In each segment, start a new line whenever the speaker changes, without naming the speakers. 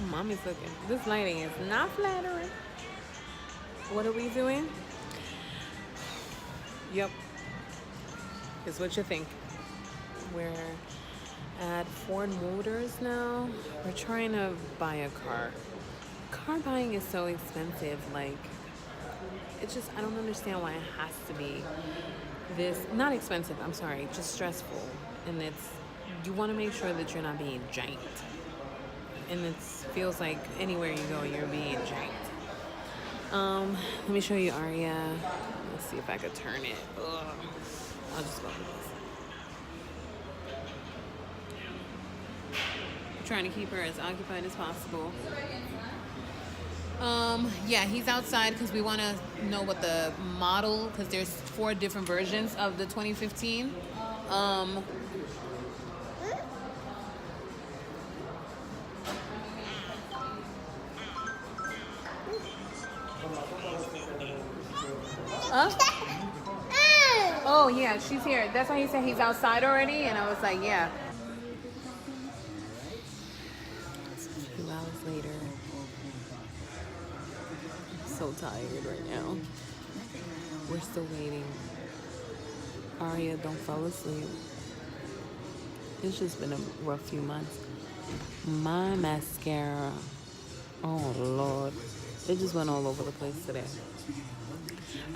Mommy's looking. This lighting is not flattering. What are we doing? Yep. It's what you think. We're at Ford Motors now. We're trying to buy a car. Car buying is so expensive. Like, it's just, I don't understand why it has to be this, not expensive, I'm sorry, just stressful. And it's, you want to make sure that you're not being janked. And it feels like anywhere you go, you're being janked. Let me show you Aria. Let's see if I could turn it. Ugh. I'll just go with this. I'm trying to keep her as occupied as possible. Yeah, he's outside because we want to know what the model, because there's 4 different versions of the 2015. Oh, yeah, she's here. That's why he said he's outside already, and I was like, yeah. It's a few hours later. I'm so tired right now. We're still waiting. Aria, don't fall asleep. It's just been a rough few months. My mascara. Oh, Lord. It just went all over the place today.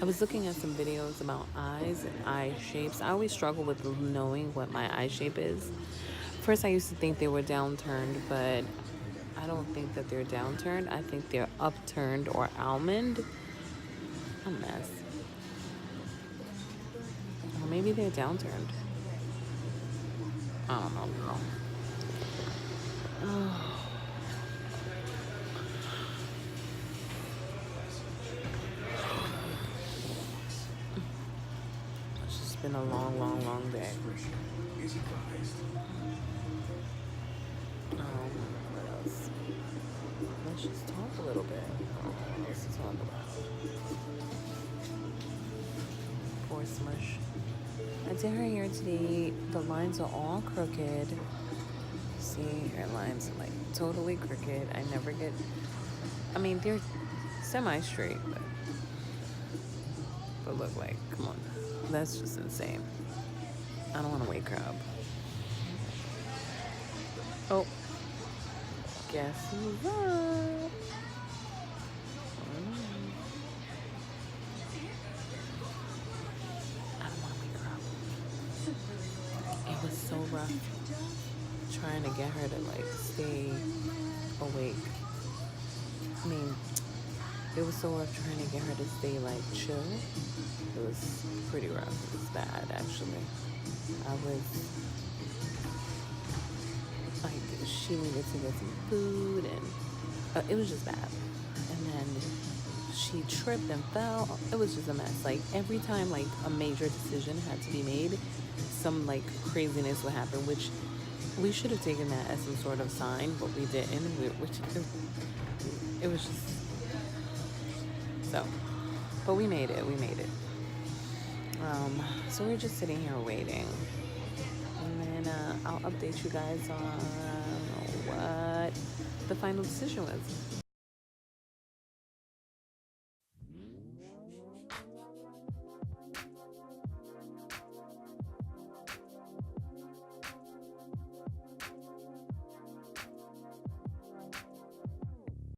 I was looking at some videos about eyes and eye shapes. I always struggle with knowing what my eye shape is. First, I used to think they were downturned, but I don't think that they're downturned. I think they're upturned or almond. A mess. Or maybe they're downturned. I don't know, girl. Oh. It's just been a long, long, long day. What else? Let's just talk a little bit. What else to talk about? Poor Smush. I did her hair today. The lines are all crooked. See, her lines are like totally crooked. I never get, I mean, they're semi-straight, but look, like, come on. That's just insane. I don't want to wake her up. Oh, guess who's up? I don't want to wake her up. It was so rough trying to get her to like stay awake. I mean, it was so rough trying to get her to stay like chill. It was pretty rough. It was bad, actually. I was like, she needed to get some food, and it was just bad. And then she tripped and fell. It was just a mess. Like, every time like a major decision had to be made, some like craziness would happen, which we should have taken that as some sort of sign, but we didn't. It was just so. But we made it. We made it. So we're just sitting here waiting, and then I'll update you guys on what the final decision was.